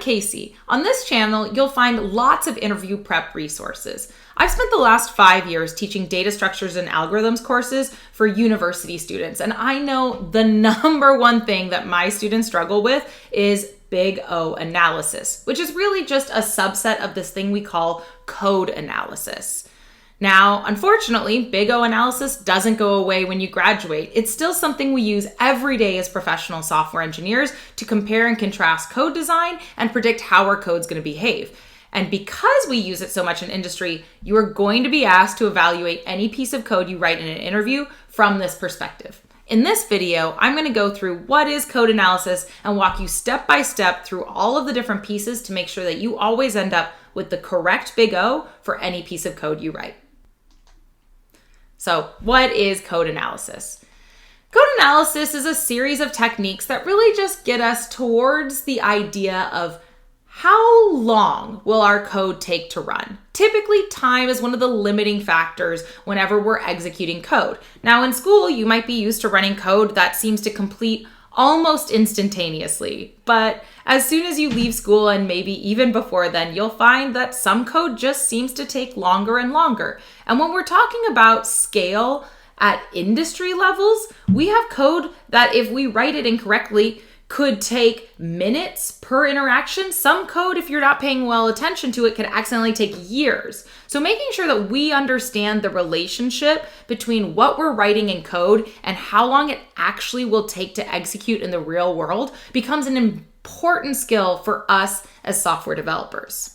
Casey. On this channel, you'll find lots of interview prep resources. I've spent the last 5 years teaching data structures and algorithms courses for university students, and I know the number one thing that my students struggle with is Big O analysis, which is really just a subset of this thing we call code analysis. Now, unfortunately, Big O analysis doesn't go away when you graduate. It's still something we use every day as professional software engineers to compare and contrast code design and predict how our code's going to behave. And because we use it so much in industry, you are going to be asked to evaluate any piece of code you write in an interview from this perspective. In this video, I'm going to go through what is code analysis and walk you step by step through all of the different pieces to make sure that you always end up with the correct Big O for any piece of code you write. So, what is code analysis? Code analysis is a series of techniques that really just get us towards the idea of how long will our code take to run? Typically, time is one of the limiting factors whenever we're executing code. Now, in school, you might be used to running code that seems to complete almost instantaneously. But as soon as you leave school, and maybe even before then, you'll find that some code just seems to take longer and longer. And when we're talking about scale at industry levels, we have code that if we write it incorrectly, could take minutes per interaction. Some code, if you're not paying well attention to it, could accidentally take years. So making sure that we understand the relationship between what we're writing in code and how long it actually will take to execute in the real world becomes an important skill for us as software developers.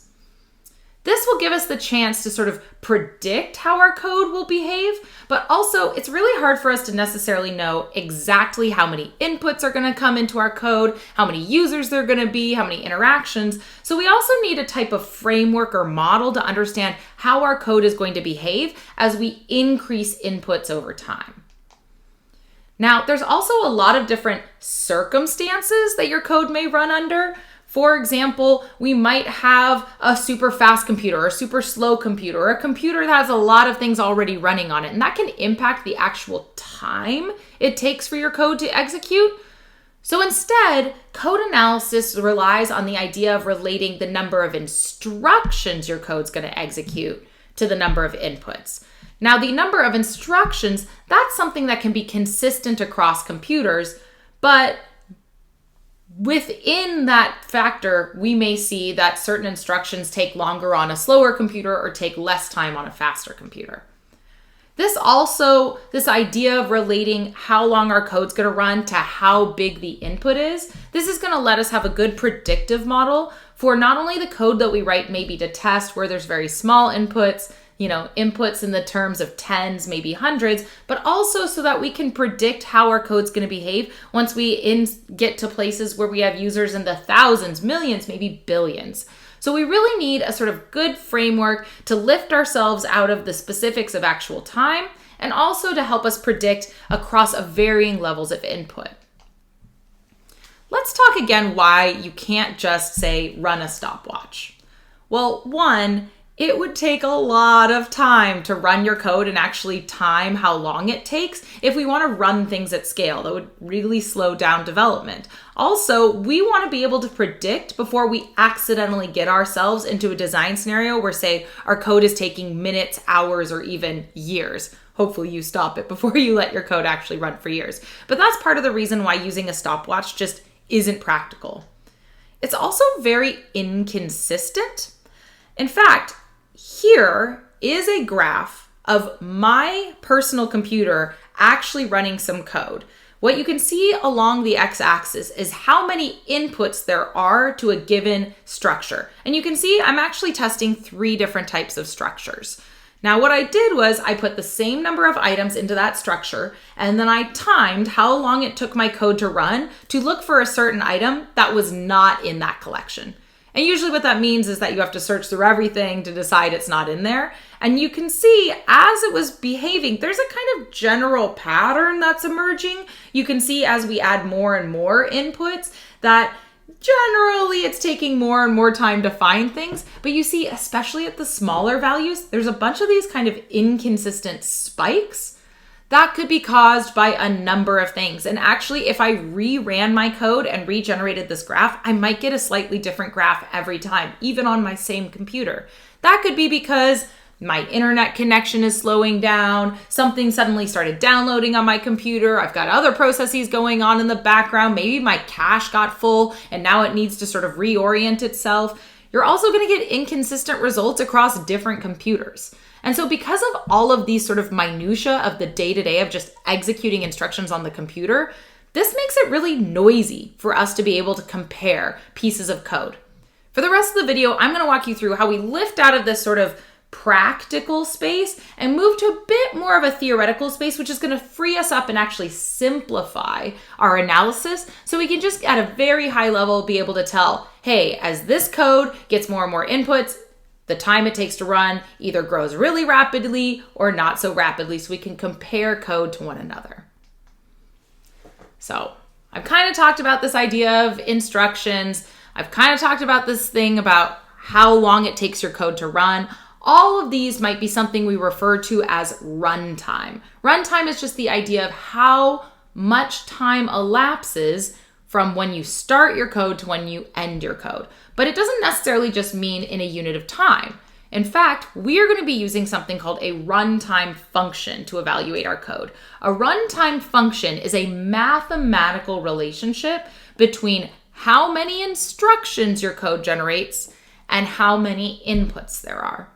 This will give us the chance to sort of predict how our code will behave, but also it's really hard for us to necessarily know exactly how many inputs are going to come into our code, how many users there are going to be, how many interactions. So we also need a type of framework or model to understand how our code is going to behave as we increase inputs over time. Now, there's also a lot of different circumstances that your code may run under. For example, we might have a super fast computer or a super slow computer or a computer that has a lot of things already running on it, and that can impact the actual time it takes for your code to execute. So instead, code analysis relies on the idea of relating the number of instructions your code's going to execute to the number of inputs. Now, the number of instructions, that's something that can be consistent across computers, but within that factor, we may see that certain instructions take longer on a slower computer or take less time on a faster computer. This idea of relating how long our code's going to run to how big the input is, this is going to let us have a good predictive model for not only the code that we write maybe to test where there's very small inputs, inputs in the terms of tens, maybe hundreds, but also so that we can predict how our code's going to behave once we get to places where we have users in the thousands, millions, maybe billions. So we really need a sort of good framework to lift ourselves out of the specifics of actual time and also to help us predict across varying levels of input. Let's talk again why you can't just say run a stopwatch. Well, one, it would take a lot of time to run your code and actually time how long it takes if we want to run things at scale. That would really slow down development. Also, we want to be able to predict before we accidentally get ourselves into a design scenario where, say, our code is taking minutes, hours, or even years. Hopefully you stop it before you let your code actually run for years. But that's part of the reason why using a stopwatch just isn't practical. It's also very inconsistent. In fact, here is a graph of my personal computer actually running some code. What you can see along the x-axis is how many inputs there are to a given structure. And you can see I'm actually testing 3 different types of structures. Now what I did was I put the same number of items into that structure, and then I timed how long it took my code to run to look for a certain item that was not in that collection. And usually what that means is that you have to search through everything to decide it's not in there. And you can see as it was behaving, there's a kind of general pattern that's emerging. You can see as we add more and more inputs that generally it's taking more and more time to find things. But you see, especially at the smaller values, there's a bunch of these kind of inconsistent spikes That could be caused by a number of things. And actually, if I reran my code and regenerated this graph, I might get a slightly different graph every time, even on my same computer. That could be because my internet connection is slowing down, something suddenly started downloading on my computer, I've got other processes going on in the background, maybe my cache got full and now it needs to sort of reorient itself. You're also going to get inconsistent results across different computers. And so because of all of these sort of minutia of the day-to-day of just executing instructions on the computer, this makes it really noisy for us to be able to compare pieces of code. For the rest of the video, I'm going to walk you through how we lift out of this sort of practical space and move to a bit more of a theoretical space, which is going to free us up and actually simplify our analysis so we can just at a very high level be able to tell, hey, as this code gets more and more inputs, the time it takes to run either grows really rapidly or not so rapidly, so we can compare code to one another. So I've kind of talked about this idea of instructions. I've kind of talked about this thing about how long it takes your code to run. All of these might be something we refer to as runtime. Runtime is just the idea of how much time elapses from when you start your code to when you end your code. But it doesn't necessarily just mean in a unit of time. In fact, we are going to be using something called a runtime function to evaluate our code. A runtime function is a mathematical relationship between how many instructions your code generates and how many inputs there are.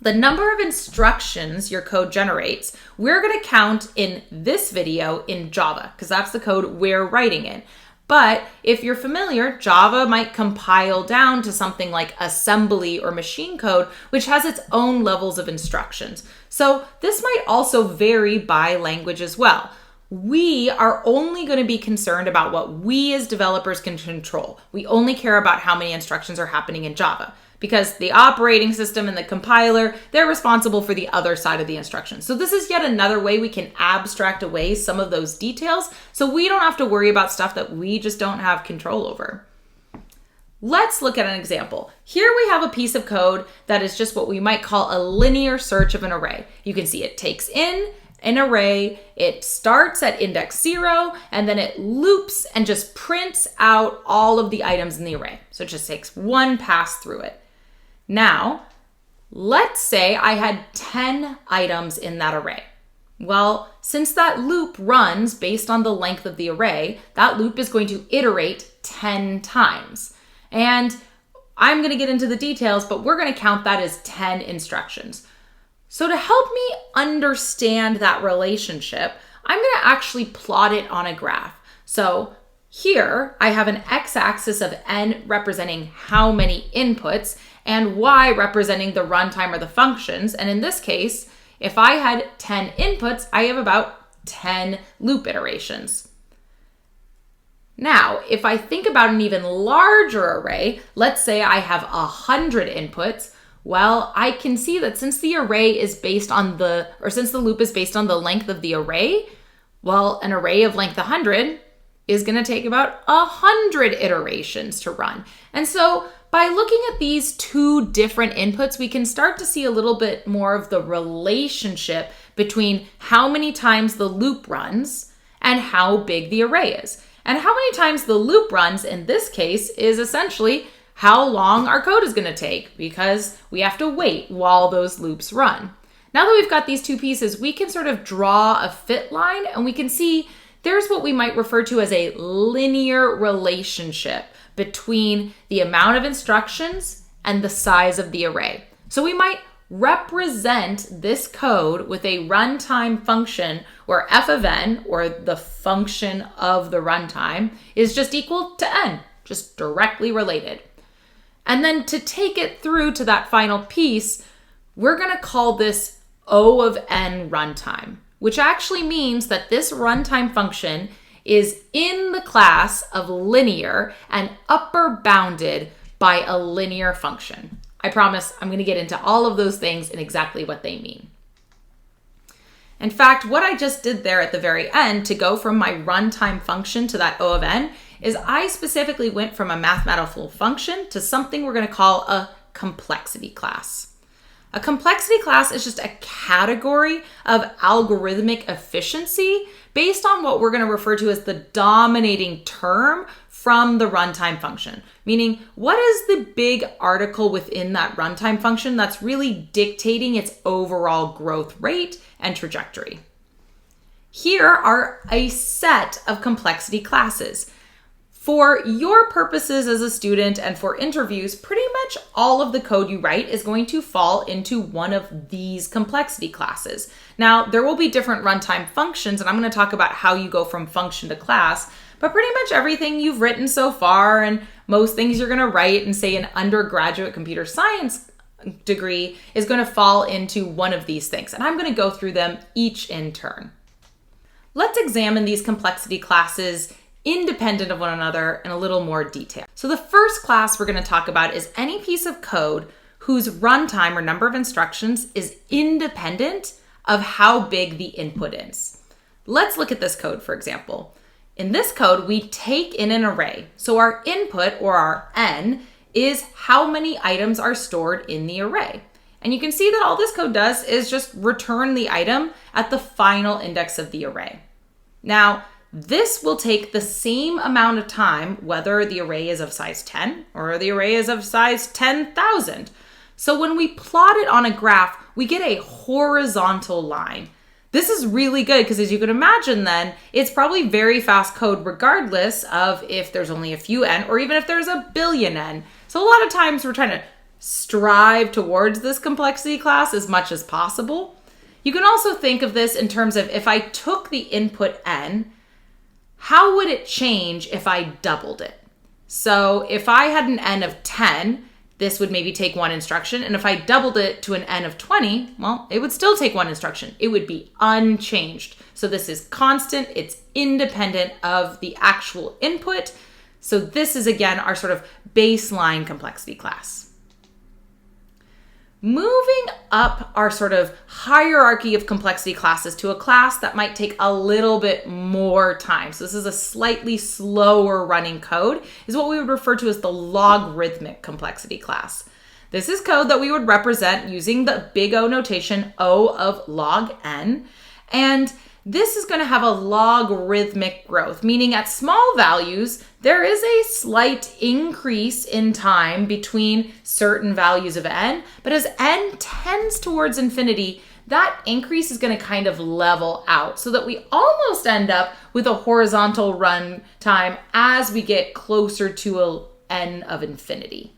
The number of instructions your code generates, we're going to count in this video in Java, because that's the code we're writing in. But if you're familiar, Java might compile down to something like assembly or machine code, which has its own levels of instructions. So this might also vary by language as well. We are only going to be concerned about what we as developers can control. We only care about how many instructions are happening in Java, because the operating system and the compiler, they're responsible for the other side of the instructions. So this is yet another way we can abstract away some of those details so we don't have to worry about stuff that we just don't have control over. Let's look at an example. Here we have a piece of code that is just what we might call a linear search of an array. You can see it takes in an array, it starts at index 0, and then it loops and just prints out all of the items in the array. So it just takes one pass through it. Now, let's say I had 10 items in that array. Well, since that loop runs based on the length of the array, that loop is going to iterate 10 times. And I'm going to get into the details, but we're going to count that as 10 instructions. So to help me understand that relationship, I'm going to actually plot it on a graph. So here I have an x-axis of n representing how many inputs and y representing the runtime or the functions. And in this case, if I had 10 inputs, I have about 10 loop iterations. Now, if I think about an even larger array, let's say I have 100 inputs, well, I can see that since the array is based on since the loop is based on the length of the array, well, an array of length 100 is going to take about 100 iterations to run. And so by looking at these two different inputs, we can start to see a little bit more of the relationship between how many times the loop runs and how big the array is. And how many times the loop runs in this case is essentially how long our code is going to take, because we have to wait while those loops run. Now that we've got these two pieces, we can sort of draw a fit line and we can see there's what we might refer to as a linear relationship between the amount of instructions and the size of the array. So we might represent this code with a runtime function where f of n, or the function of the runtime, is just equal to n, just directly related. And then to take it through to that final piece, we're going to call this O of n runtime, which actually means that this runtime function is in the class of linear and upper bounded by a linear function. I promise I'm going to get into all of those things and exactly what they mean. In fact, what I just did there at the very end to go from my runtime function to that O of n is I specifically went from a mathematical function to something we're going to call a complexity class. A complexity class is just a category of algorithmic efficiency based on what we're going to refer to as the dominating term from the runtime function. Meaning, what is the big article within that runtime function that's really dictating its overall growth rate and trajectory? Here are a set of complexity classes. For your purposes as a student and for interviews, pretty much all of the code you write is going to fall into one of these complexity classes. Now, there will be different runtime functions, and I'm going to talk about how you go from function to class, but pretty much everything you've written so far and most things you're going to write in, say, an undergraduate computer science degree is going to fall into one of these things, and I'm going to go through them each in turn. Let's examine these complexity classes independent of one another in a little more detail. So the first class we're going to talk about is any piece of code whose runtime or number of instructions is independent of how big the input is. Let's look at this code, for example. In this code, we take in an array. So our input, or our n, is how many items are stored in the array. And you can see that all this code does is just return the item at the final index of the array. Now, this will take the same amount of time whether the array is of size 10 or the array is of size 10,000. So when we plot it on a graph, we get a horizontal line. This is really good because, as you can imagine then, it's probably very fast code regardless of if there's only a few n or even if there's a billion n. So a lot of times we're trying to strive towards this complexity class as much as possible. You can also think of this in terms of if I took the input n, how would it change if I doubled it? So if I had an n of 10, this would maybe take one instruction. And if I doubled it to an n of 20, well, it would still take one instruction. It would be unchanged. So this is constant. It's independent of the actual input. So this is, again, our sort of baseline complexity class. Moving up our sort of hierarchy of complexity classes to a class that might take a little bit more time. So this is a slightly slower running code, is what we would refer to as the logarithmic complexity class. This is code that we would represent using the BigONotation, O of log n. And this is going to have a logarithmic growth, meaning at small values, there is a slight increase in time between certain values of n, but as n tends towards infinity, that increase is going to kind of level out so that we almost end up with a horizontal run time as we get closer to an n of infinity.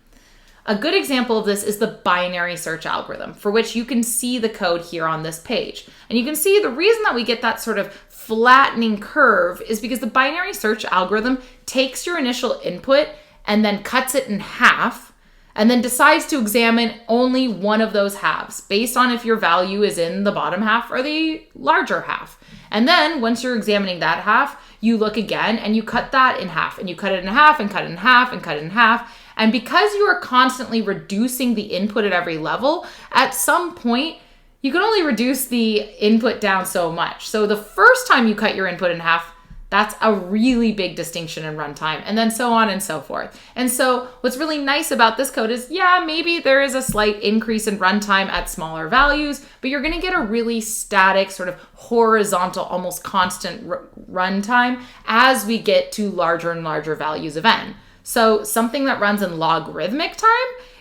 A good example of this is the binary search algorithm, for which you can see the code here on this page. And you can see the reason that we get that sort of flattening curve is because the binary search algorithm takes your initial input and then cuts it in half and then decides to examine only one of those halves based on if your value is in the bottom half or the larger half. And then once you're examining that half, you look again and you cut that in half and you cut it in half and cut it in half and cut it in half. And because you are constantly reducing the input at every level, at some point, you can only reduce the input down so much. So the first time you cut your input in half, that's a really big distinction in runtime, and then so on and so forth. And so what's really nice about this code is, yeah, maybe there is a slight increase in runtime at smaller values, but you're going to get a really static, sort of horizontal, almost constant runtime as we get to larger and larger values of n. So something that runs in logarithmic time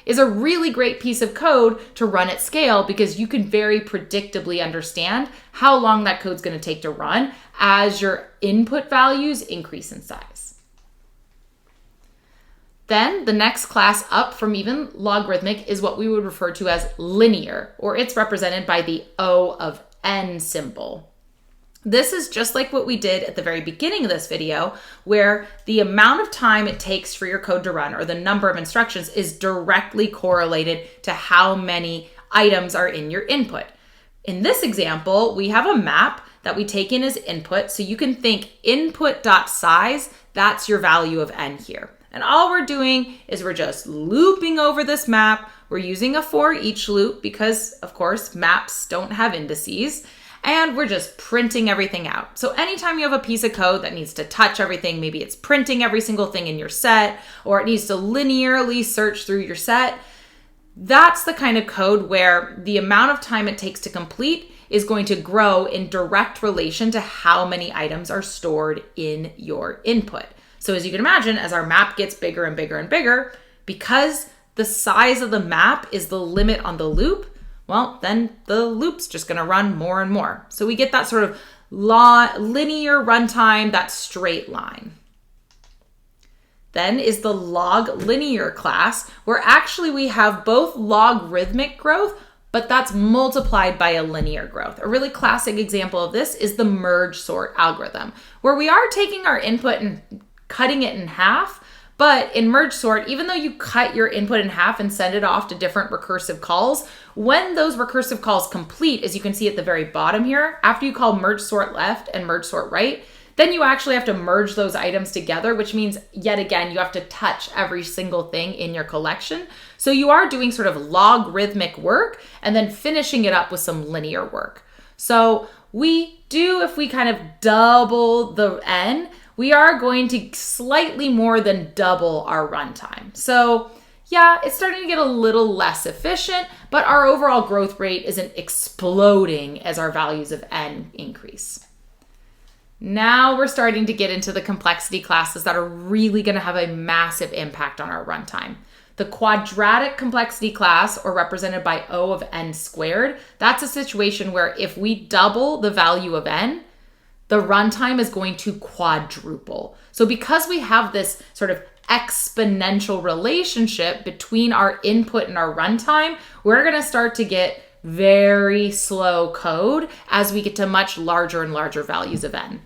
is a really great piece of code to run at scale because you can very predictably understand how long that code's going to take to run as your input values increase in size. Then the next class up from even logarithmic is what we would refer to as linear, or it's represented by the O of n symbol. This is just like what we did at the very beginning of this video, where the amount of time it takes for your code to run or the number of instructions is directly correlated to how many items are in your input. In this example, we have a map that we take in as input. So you can think input.size, that's your value of n here. And all we're doing is we're just looping over this map. We're using a for each loop because, of course, maps don't have indices. And we're just printing everything out. So anytime you have a piece of code that needs to touch everything, maybe it's printing every single thing in your set, or it needs to linearly search through your set, That's the kind of code where the amount of time it takes to complete is going to grow in direct relation to how many items are stored in your input. So as you can imagine, as our map gets bigger and bigger and bigger, because the size of the map is the limit on the loop, well, then the loop's just going to run more and more. So we get that sort of linear runtime, that straight line. Then is the log linear class, where actually we have both logarithmic growth, but that's multiplied by a linear growth. A really classic example of this is the merge sort algorithm, where we are taking our input and cutting it in half. But in merge sort, even though you cut your input in half and send it off to different recursive calls, when those recursive calls complete, as you can see at the very bottom here, after you call merge sort left and merge sort right, then you actually have to merge those items together, which means, yet again, you have to touch every single thing in your collection. So you are doing sort of logarithmic work and then finishing it up with some linear work. So we do, if we kind of double the n, we are going to slightly more than double our runtime. So yeah, it's starting to get a little less efficient, but our overall growth rate isn't exploding as our values of n increase. Now we're starting to get into the complexity classes that are really going to have a massive impact on our runtime. The quadratic complexity class, or represented by O of n squared, that's a situation where if we double the value of n, the runtime is going to quadruple. So because we have this sort of exponential relationship between our input and our runtime, we're going to start to get very slow code as we get to much larger and larger values of n.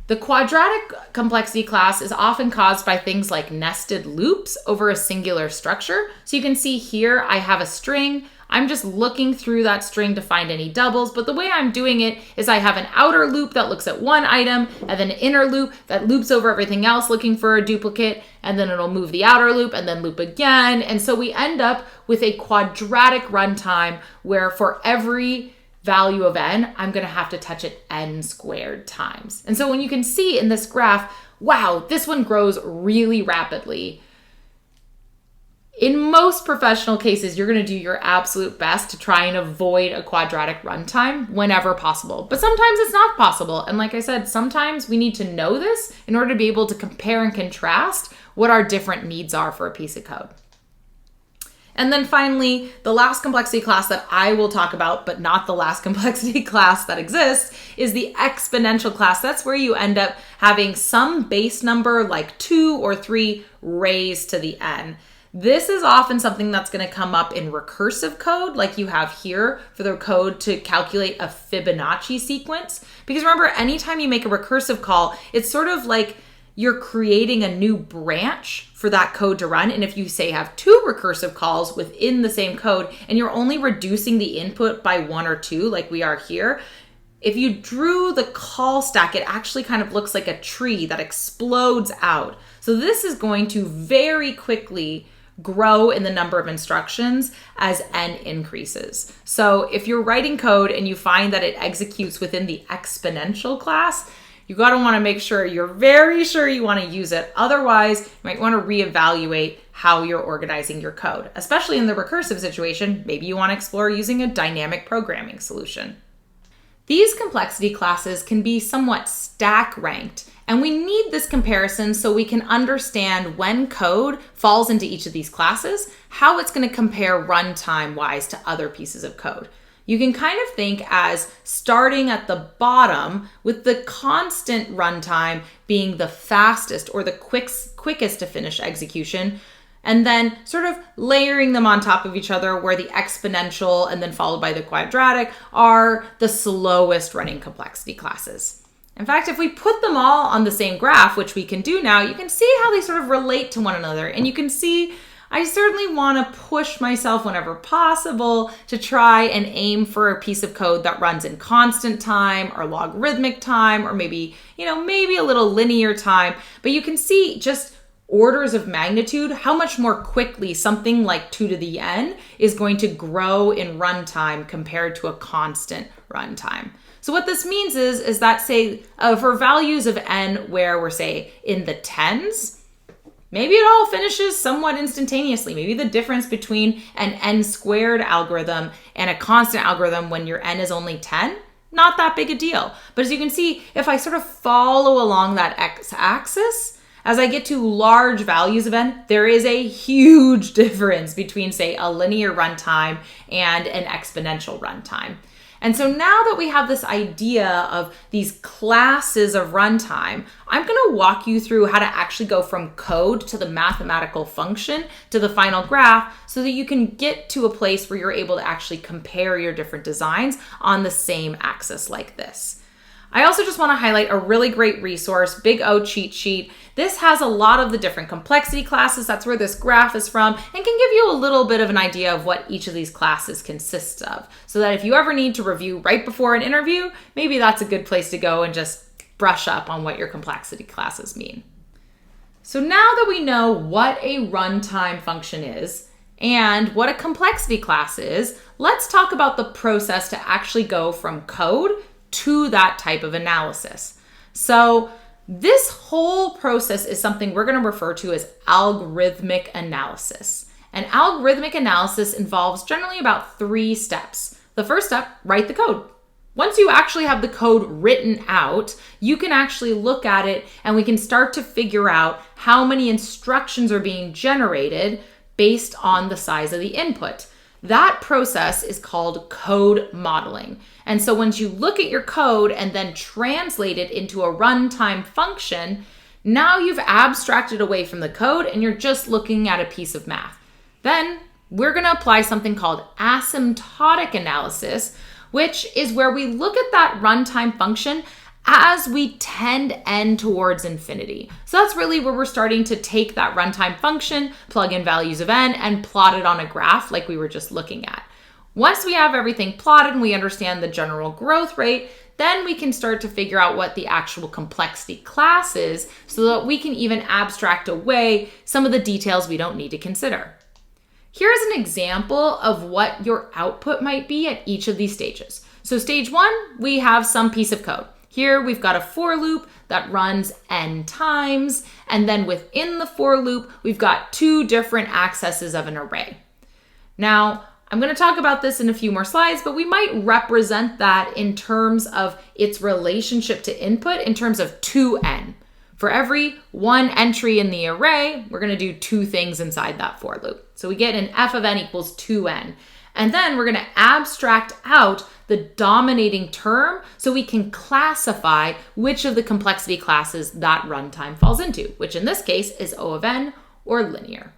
The quadratic complexity class is often caused by things like nested loops over a singular structure. So you can see here I have a string. I'm just looking through that string to find any doubles, but the way I'm doing it is I have an outer loop that looks at one item, and then an inner loop that loops over everything else looking for a duplicate, and then it'll move the outer loop and then loop again. And so we end up with a quadratic runtime where for every value of n, I'm going to have to touch it n squared times. And so when you can see in this graph, wow, this one grows really rapidly. In most professional cases, you're going to do your absolute best to try and avoid a quadratic runtime whenever possible. But sometimes it's not possible. And like I said, sometimes we need to know this in order to be able to compare and contrast what our different needs are for a piece of code. And then finally, the last complexity class that I will talk about, but not the last complexity class that exists, is the exponential class. That's where you end up having some base number like 2 or 3 raised to the n. This is often something that's going to come up in recursive code, like you have here for the code to calculate a Fibonacci sequence. Because remember, anytime you make a recursive call, it's sort of like you're creating a new branch for that code to run. And if you say have 2 recursive calls within the same code and you're only reducing the input by 1 or 2, like we are here, if you drew the call stack, it actually kind of looks like a tree that explodes out. So this is going to very quickly grow in the number of instructions as n increases. So if you're writing code and you find that it executes within the exponential class, you got to want to make sure you're very sure you want to use it. Otherwise, you might want to reevaluate how you're organizing your code, especially in the recursive situation. Maybe you want to explore using a dynamic programming solution. These complexity classes can be somewhat stack ranked, and we need this comparison so we can understand when code falls into each of these classes, how it's going to compare runtime wise to other pieces of code. You can kind of think as starting at the bottom with the constant runtime being the fastest or the quickest to finish execution, and then sort of layering them on top of each other where the exponential and then followed by the quadratic are the slowest running complexity classes. In fact, if we put them all on the same graph, which we can do now, you can see how they sort of relate to one another. And you can see I certainly want to push myself whenever possible to try and aim for a piece of code that runs in constant time or logarithmic time, or maybe a little linear time. But you can see just orders of magnitude how much more quickly something like 2 to the n is going to grow in runtime compared to a constant runtime. So what this means is that, say, for values of n where we're, say, in the tens, maybe it all finishes somewhat instantaneously. Maybe the difference between an n squared algorithm and a constant algorithm when your n is only 10, not that big a deal. But as you can see, if I sort of follow along that x-axis, as I get to large values of n, there is a huge difference between, say, a linear runtime and an exponential runtime. And so now that we have this idea of these classes of runtime, I'm going to walk you through how to actually go from code to the mathematical function to the final graph so that you can get to a place where you're able to actually compare your different designs on the same axis like this. I also just want to highlight a really great resource, BigO cheat sheet. This has a lot of the different complexity classes. That's where this graph is from, and can give you a little bit of an idea of what each of these classes consists of. So that if you ever need to review right before an interview, maybe that's a good place to go and just brush up on what your complexity classes mean. So now that we know what a runtime function is and what a complexity class is, let's talk about the process to actually go from code to that type of analysis. So this whole process is something we're going to refer to as algorithmic analysis. And algorithmic analysis involves generally about 3 steps. The first step, write the code. Once you actually have the code written out, you can actually look at it and we can start to figure out how many instructions are being generated based on the size of the input. That process is called code modeling. And so once you look at your code and then translate it into a runtime function, now you've abstracted away from the code and you're just looking at a piece of math. Then we're going to apply something called asymptotic analysis, which is where we look at that runtime function as we tend n towards infinity. So that's really where we're starting to take that runtime function, plug in values of n, and plot it on a graph like we were just looking at. Once we have everything plotted and we understand the general growth rate, then we can start to figure out what the actual complexity class is so that we can even abstract away some of the details we don't need to consider. Here's an example of what your output might be at each of these stages. So stage 1, we have some piece of code. Here we've got a for loop that runs n times, and then within the for loop, we've got 2 different accesses of an array. Now, I'm going to talk about this in a few more slides, but we might represent that in terms of its relationship to input in terms of 2n. For every 1 entry in the array, we're going to do 2 things inside that for loop. So we get an f of n equals 2n. And then we're going to abstract out the dominating term so we can classify which of the complexity classes that runtime falls into, which in this case is O of n or linear.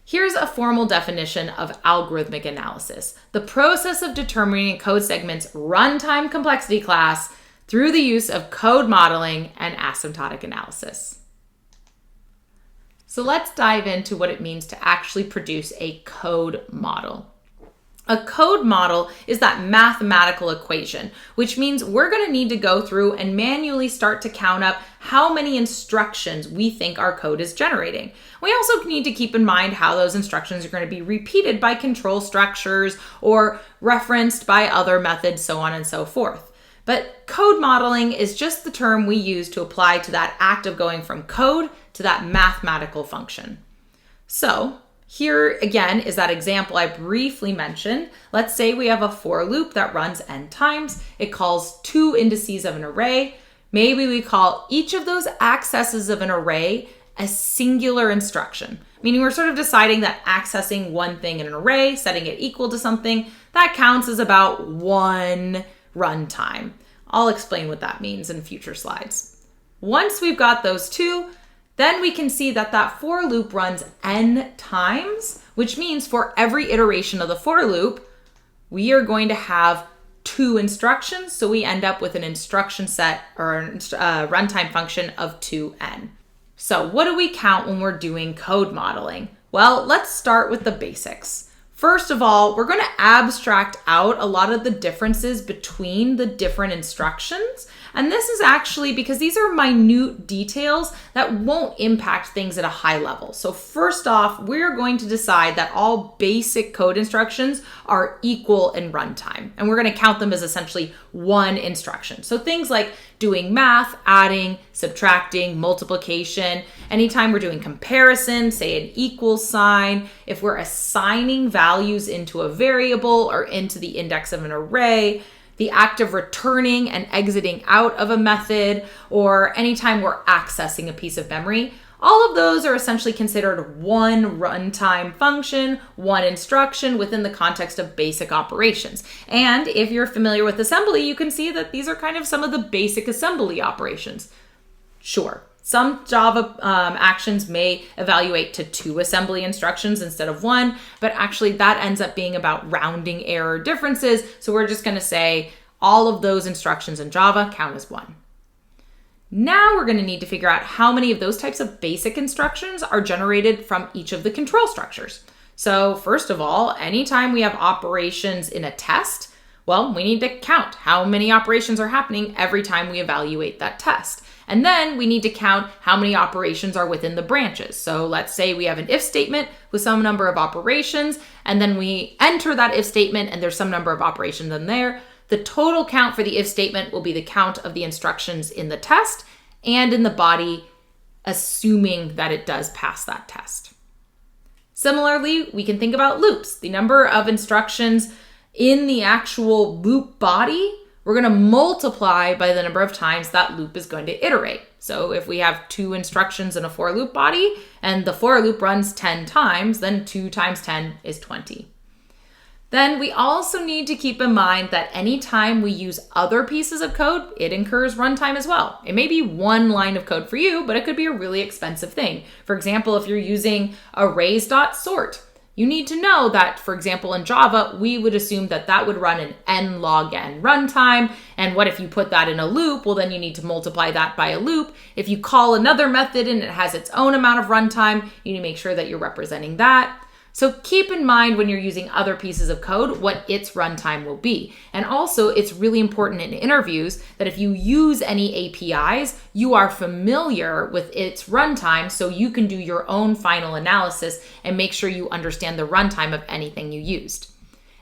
Here's a formal definition of algorithmic analysis: the process of determining a code segment's runtime complexity class through the use of code modeling and asymptotic analysis. So let's dive into what it means to actually produce a code model. A code model is that mathematical equation, which means we're going to need to go through and manually start to count up how many instructions we think our code is generating. We also need to keep in mind how those instructions are going to be repeated by control structures or referenced by other methods, so on and so forth. But code modeling is just the term we use to apply to that act of going from code to that mathematical function. So here again is that example I briefly mentioned. Let's say we have a for loop that runs n times. It calls 2 indices of an array. Maybe we call each of those accesses of an array a singular instruction, meaning we're sort of deciding that accessing one thing in an array, setting it equal to something, that counts as about 1 runtime. I'll explain what that means in future slides. Once we've got those 2, then we can see that that for loop runs n times, which means for every iteration of the for loop, we are going to have 2 instructions. So we end up with an instruction set or a runtime function of 2n. So what do we count when we're doing code modeling? Well, let's start with the basics. First of all, we're going to abstract out a lot of the differences between the different instructions And this is actually because these are minute details that won't impact things at a high level. So first off, we're going to decide that all basic code instructions are equal in runtime. And we're going to count them as essentially one instruction. So things like doing math, adding, subtracting, multiplication, anytime we're doing comparison, say an equal sign, if we're assigning values into a variable or into the index of an array, the act of returning and exiting out of a method, or anytime we're accessing a piece of memory, all of those are essentially considered one runtime function, one instruction within the context of basic operations. And if you're familiar with assembly, you can see that these are kind of some of the basic assembly operations. Sure, some Java actions may evaluate to 2 assembly instructions instead of 1, but actually that ends up being about rounding error differences. So we're just going to say all of those instructions in Java count as 1. Now we're going to need to figure out how many of those types of basic instructions are generated from each of the control structures. So first of all, anytime we have operations in a test, well, we need to count how many operations are happening every time we evaluate that test. And then we need to count how many operations are within the branches. So let's say we have an if statement with some number of operations, and then we enter that if statement and there's some number of operations in there. The total count for the if statement will be the count of the instructions in the test and in the body, assuming that it does pass that test. Similarly, we can think about loops. The number of instructions in the actual loop body, we're going to multiply by the number of times that loop is going to iterate. So if we have 2 instructions in a for loop body and the for loop runs 10 times, then 2 times 10 is 20. Then we also need to keep in mind that anytime we use other pieces of code, it incurs runtime as well. It may be 1 line of code for you, but it could be a really expensive thing. For example, if you're using arrays.sort, you need to know that, for example, in Java, we would assume that that would run an n log n runtime. And what if you put that in a loop? Well, then you need to multiply that by a loop. If you call another method and it has its own amount of runtime, you need to make sure that you're representing that. So keep in mind when you're using other pieces of code what its runtime will be. And also, it's really important in interviews that if you use any APIs, you are familiar with its runtime so you can do your own final analysis and make sure you understand the runtime of anything you used.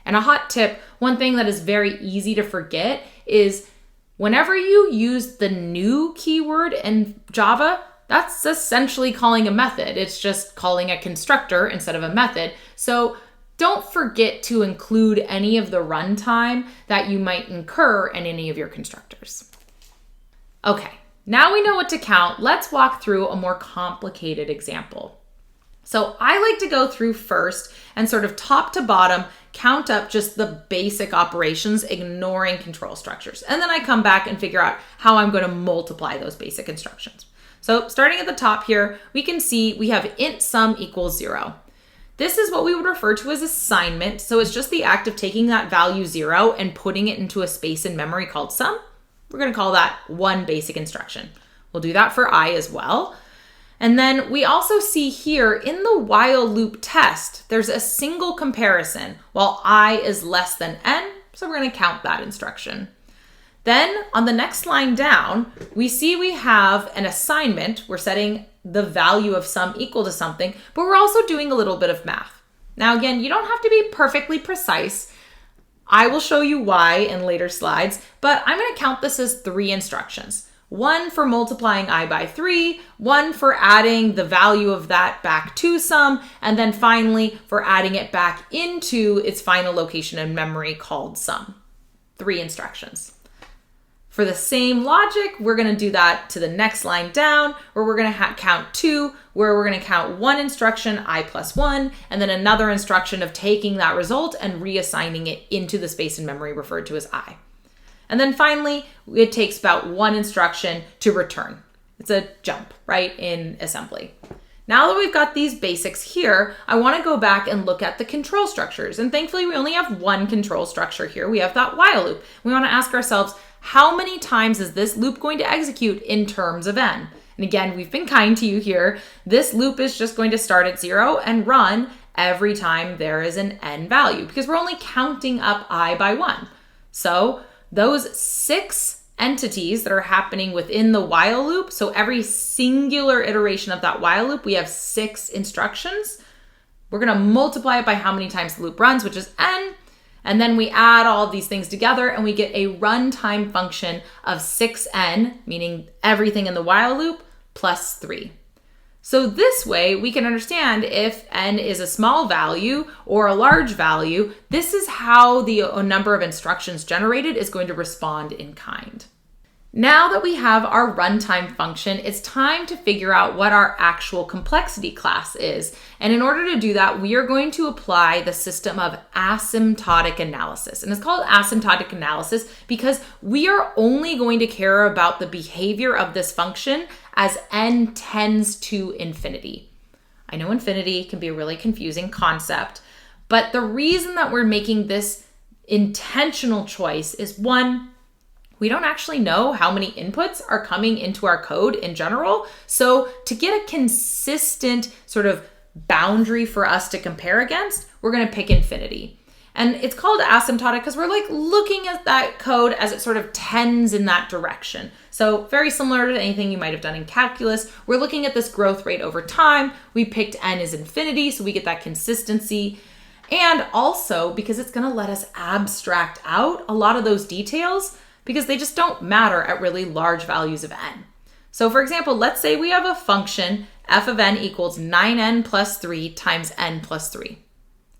And a hot tip, one thing that is very easy to forget is whenever you use the new keyword in Java, that's essentially calling a method. It's just calling a constructor instead of a method. So don't forget to include any of the runtime that you might incur in any of your constructors. Okay, now we know what to count. Let's walk through a more complicated example. So I like to go through first and sort of top to bottom, count up just the basic operations, ignoring control structures. And then I come back and figure out how I'm going to multiply those basic instructions. So starting at the top here, we can see we have int sum equals 0. This is what we would refer to as assignment. So it's just the act of taking that value 0 and putting it into a space in memory called sum. We're going to call that one basic instruction. We'll do that for I as well. And then we also see here in the while loop test, there's a single comparison while I is less than n. So we're going to count that instruction. Then on the next line down, we see we have an assignment. We're setting the value of sum equal to something, but we're also doing a little bit of math. Now, again, you don't have to be perfectly precise. I will show you why in later slides, but I'm going to count this as 3 instructions. 1 for multiplying I by 3, 1 for adding the value of that back to sum, and then finally for adding it back into its final location in memory called sum. 3 instructions. For the same logic, we're going to do that to the next line down, where we're going to count 2, where we're going to count 1 instruction, I plus 1, and then another instruction of taking that result and reassigning it into the space in memory referred to as I. And then finally, it takes about 1 instruction to return. It's a jump, right, in assembly. Now that we've got these basics here, I want to go back and look at the control structures. And thankfully, we only have 1 control structure here. We have that while loop. We want to ask ourselves, how many times is this loop going to execute in terms of n? And again, we've been kind to you here. This loop is just going to start at 0 and run every time there is an n value because we're only counting up I by 1. So those 6 entities that are happening within the while loop. So every singular iteration of that while loop, we have 6 instructions. We're going to multiply it by how many times the loop runs, which is n. And then we add all of these things together and we get a runtime function of 6n, meaning everything in the while loop, plus 3. So this way we can understand if n is a small value or a large value, this is how the number of instructions generated is going to respond in kind. Now that we have our runtime function, it's time to figure out what our actual complexity class is. And in order to do that, we are going to apply the system of asymptotic analysis. And it's called asymptotic analysis because we are only going to care about the behavior of this function as n tends to infinity. I know infinity can be a really confusing concept, but the reason that we're making this intentional choice is, one, we don't actually know how many inputs are coming into our code in general. So to get a consistent sort of boundary for us to compare against, we're going to pick infinity. And it's called asymptotic because we're like looking at that code as it sort of tends in that direction. So very similar to anything you might have done in calculus, we're looking at this growth rate over time. We picked n as infinity, so we get that consistency. And also because it's going to let us abstract out a lot of those details because they just don't matter at really large values of n. So for example, let's say we have a function f of n equals 9n plus 3 times n plus 3.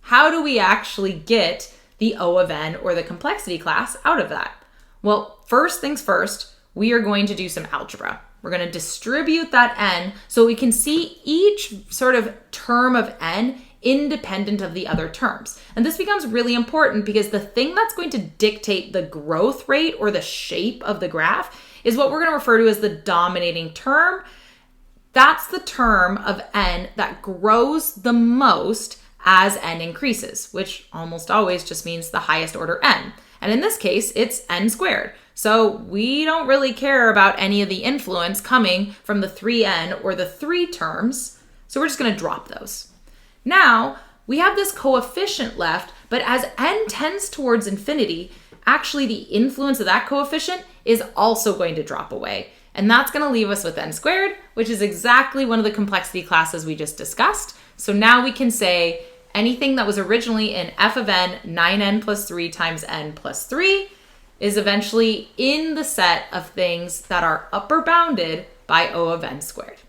How do we actually get the O of n, or the complexity class, out of that? Well, first things first, we are going to do some algebra. We're going to distribute that n so we can see each sort of term of n independent of the other terms. And this becomes really important because the thing that's going to dictate the growth rate or the shape of the graph is what we're going to refer to as the dominating term. That's the term of n that grows the most as n increases, which almost always just means the highest order n. And in this case, it's n squared. So we don't really care about any of the influence coming from the 3n or the 3 terms. So we're just going to drop those. Now, we have this coefficient left, but as n tends towards infinity, actually the influence of that coefficient is also going to drop away. And that's going to leave us with n squared, which is exactly one of the complexity classes we just discussed. So now we can say anything that was originally in f of n, 9n plus 3 times n plus 3, is eventually in the set of things that are upper bounded by O of n squared.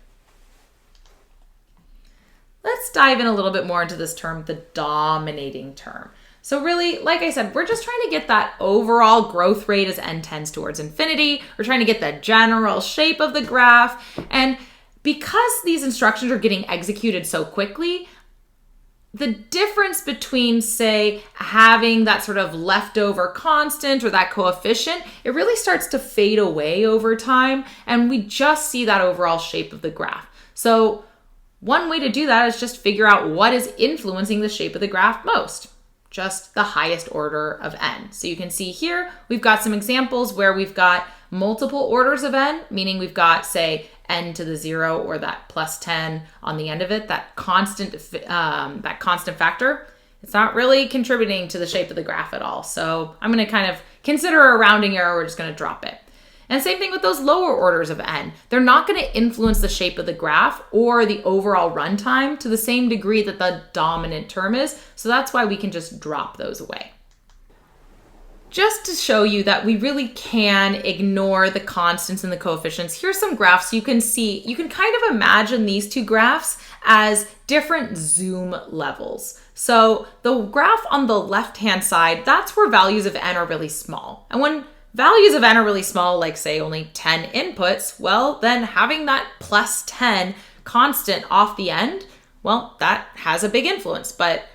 Let's dive in a little bit more into this term, the dominating term. So really, like I said, we're just trying to get that overall growth rate as n tends towards infinity. We're trying to get the general shape of the graph. And because these instructions are getting executed so quickly, the difference between, say, having that sort of leftover constant or that coefficient, it really starts to fade away over time. And we just see that overall shape of the graph. So one way to do that is just figure out what is influencing the shape of the graph most. Just the highest order of n. So you can see here, we've got some examples where we've got multiple orders of n, meaning we've got, say, n to the 0 or that plus 10 on the end of it, that constant factor. It's not really contributing to the shape of the graph at all. So I'm going to kind of consider a rounding error. We're just going to drop it. And same thing with those lower orders of n. They're not going to influence the shape of the graph or the overall runtime to the same degree that the dominant term is. So that's why we can just drop those away. Just to show you that we really can ignore the constants and the coefficients, here's some graphs you can see. You can kind of imagine these two graphs as different zoom levels. So the graph on the left-hand side, that's where values of n are really small. And when values of n are really small, like say only 10 inputs, well, then having that plus 10 constant off the end, well, that has a big influence. But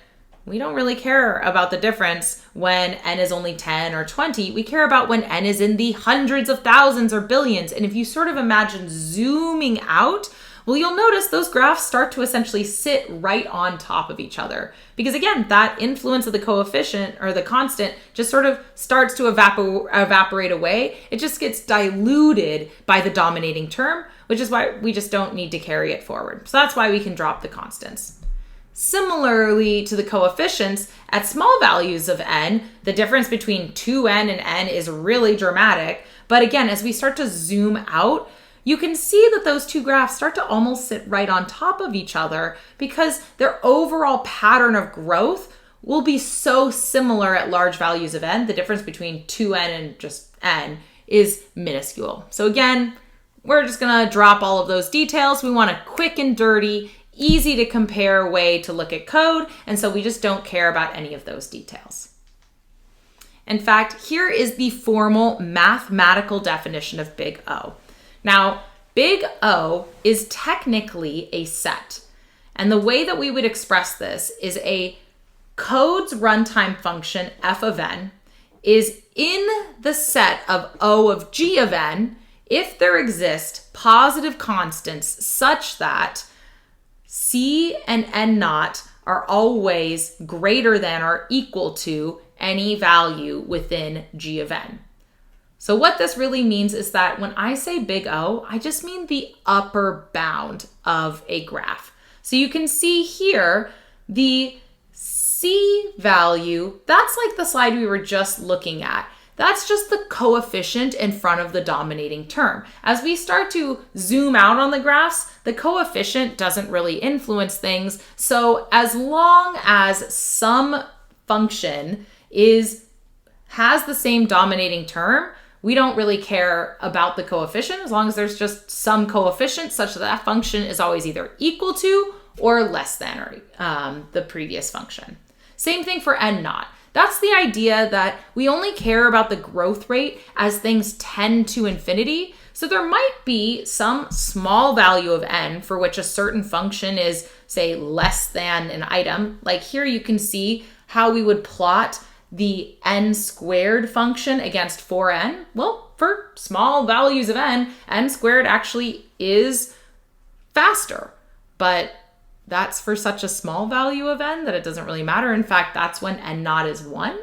we don't really care about the difference when n is only 10 or 20. We care about when n is in the hundreds of thousands or billions. And if you sort of imagine zooming out, well, you'll notice those graphs start to essentially sit right on top of each other. Because again, that influence of the coefficient or the constant just sort of starts to evaporate away. It just gets diluted by the dominating term, which is why we just don't need to carry it forward. So that's why we can drop the constants. Similarly to the coefficients, at small values of n, the difference between 2n and n is really dramatic. But again, as we start to zoom out, you can see that those two graphs start to almost sit right on top of each other because their overall pattern of growth will be so similar at large values of n. The difference between 2n and just n is minuscule. So again, we're just gonna drop all of those details. We want a quick and dirty, easy to compare way to look at code, and so we just don't care about any of those details. In fact, here is the formal mathematical definition of big O. Now, big O is technically a set, and the way that we would express this is a code's runtime function f of n is in the set of O of g of n if there exist positive constants such that c and n naught are always greater than or equal to any value within g of n. So what this really means is that when I say big O, I just mean the upper bound of a graph. So you can see here the C value, that's like the slide we were just looking at. That's just the coefficient in front of the dominating term. As we start to zoom out on the graphs, the coefficient doesn't really influence things. So as long as some function has the same dominating term, we don't really care about the coefficient as long as there's just some coefficient such that that function is always either equal to or less than the previous function. Same thing for n naught. That's the idea that we only care about the growth rate as things tend to infinity. So there might be some small value of n for which a certain function is, say, less than an item. Like here you can see how we would plot the n squared function against 4n. Well, for small values of n squared actually is faster, but that's for such a small value of n that it doesn't really matter. In fact, that's when n naught is 1.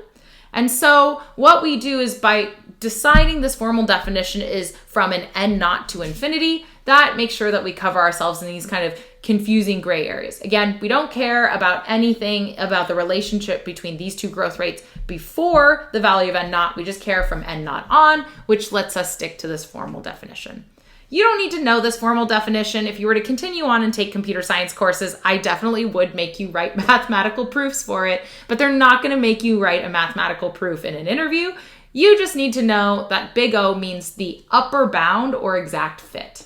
And so what we do is by deciding this formal definition is from an n naught to infinity, that makes sure that we cover ourselves in these kind of confusing gray areas. Again, we don't care about anything about the relationship between these two growth rates before the value of n naught. We just care from n naught on, which lets us stick to this formal definition. You don't need to know this formal definition. If you were to continue on and take computer science courses, I definitely would make you write mathematical proofs for it, but they're not going to make you write a mathematical proof in an interview. You just need to know that big O means the upper bound or exact fit.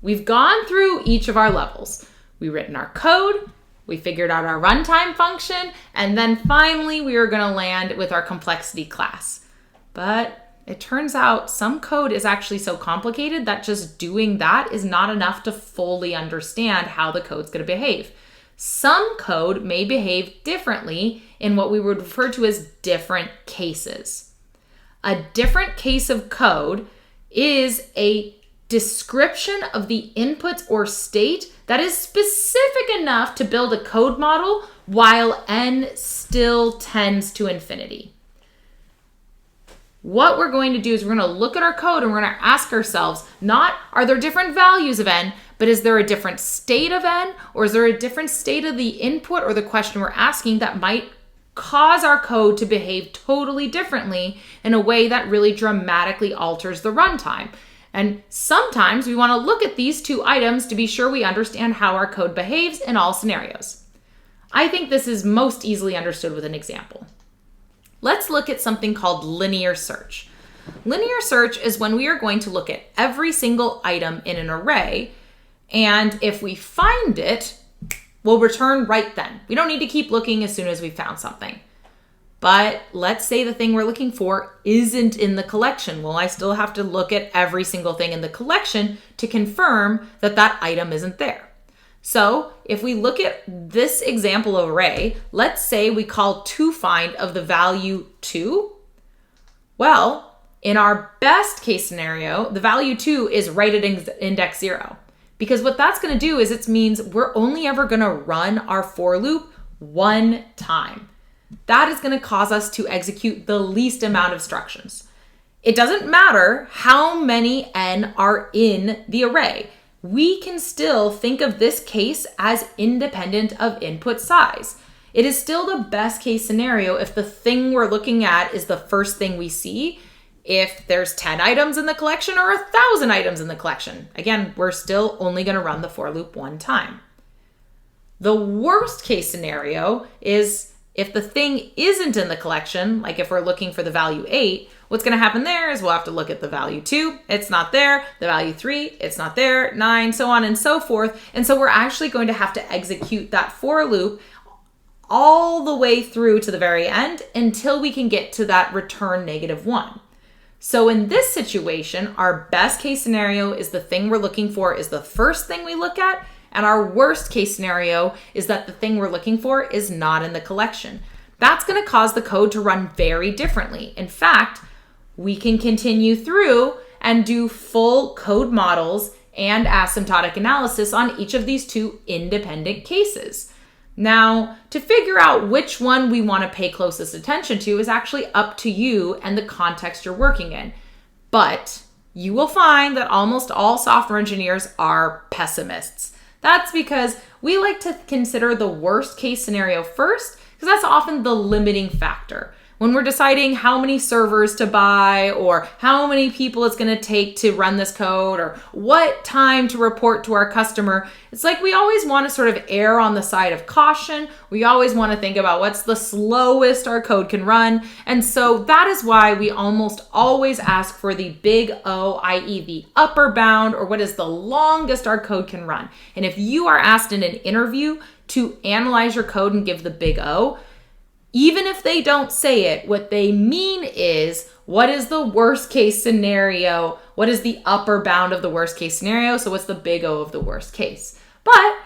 We've gone through each of our levels. We've written our code, we figured out our runtime function, and then finally we are going to land with our complexity class. But it turns out some code is actually so complicated that just doing that is not enough to fully understand how the code's going to behave. Some code may behave differently in what we would refer to as different cases. A different case of code is a description of the inputs or state that is specific enough to build a code model while n still tends to infinity. What we're going to do is we're going to look at our code and we're going to ask ourselves, not are there different values of n, but is there a different state of n, or is there a different state of the input or the question we're asking that might cause our code to behave totally differently in a way that really dramatically alters the runtime. And sometimes we want to look at these two items to be sure we understand how our code behaves in all scenarios. I think this is most easily understood with an example. Let's look at something called linear search. Linear search is when we are going to look at every single item in an array, and if we find it, we'll return right then. We don't need to keep looking as soon as we found something. But let's say the thing we're looking for isn't in the collection. Well, I still have to look at every single thing in the collection to confirm that that item isn't there. So if we look at this example of array, let's say we call toFind of the value 2. Well, in our best case scenario, the value 2 is right at index 0. Because what that's going to do is it means we're only ever going to run our for loop one time. That is going to cause us to execute the least amount of instructions. It doesn't matter how many n are in the array. We can still think of this case as independent of input size. It is still the best case scenario if the thing we're looking at is the first thing we see, if there's 10 items in the collection or 1,000 items in the collection. Again, we're still only going to run the for loop one time. The worst case scenario is if the thing isn't in the collection, like if we're looking for the value 8, what's going to happen there is we'll have to look at the value 2, it's not there, the value 3, it's not there, 9, so on and so forth. And so we're actually going to have to execute that for loop all the way through to the very end until we can get to that return -1. So in this situation, our best case scenario is the thing we're looking for is the first thing we look at, and our worst case scenario is that the thing we're looking for is not in the collection. That's going to cause the code to run very differently. In fact, we can continue through and do full code models and asymptotic analysis on each of these two independent cases. Now, to figure out which one we want to pay closest attention to is actually up to you and the context you're working in. But you will find that almost all software engineers are pessimists. That's because we like to consider the worst case scenario first, because that's often the limiting factor. When we're deciding how many servers to buy or how many people it's going to take to run this code or what time to report to our customer, it's like we always want to sort of err on the side of caution. We always want to think about what's the slowest our code can run. And so that is why we almost always ask for the big O, i.e. the upper bound, or what is the longest our code can run. And if you are asked in an interview to analyze your code and give the big O, even if they don't say it, what they mean is, what is the worst case scenario? What is the upper bound of the worst case scenario? So what's the big O of the worst case? But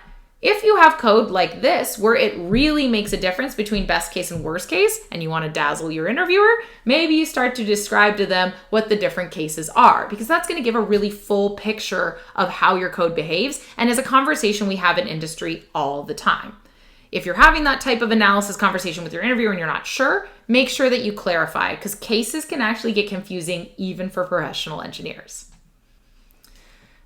if you have code like this, where it really makes a difference between best case and worst case, and you want to dazzle your interviewer, maybe you start to describe to them what the different cases are, because that's going to give a really full picture of how your code behaves, and is a conversation we have in industry all the time. If you're having that type of analysis conversation with your interviewer and you're not sure, make sure that you clarify, because cases can actually get confusing even for professional engineers.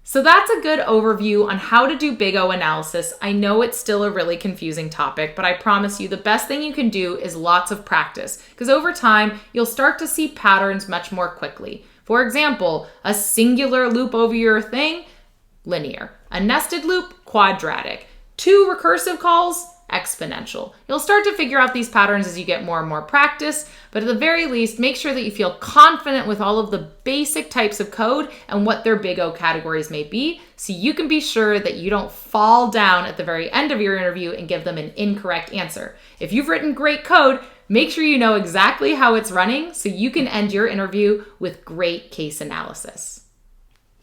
So that's a good overview on how to do big O analysis. I know it's still a really confusing topic, but I promise you the best thing you can do is lots of practice, because over time, you'll start to see patterns much more quickly. For example, a singular loop over your thing, linear. A nested loop, quadratic. 2 recursive calls, exponential. You'll start to figure out these patterns as you get more and more practice, but at the very least, make sure that you feel confident with all of the basic types of code and what their big O categories may be, so you can be sure that you don't fall down at the very end of your interview and give them an incorrect answer. If you've written great code, make sure you know exactly how it's running so you can end your interview with great case analysis.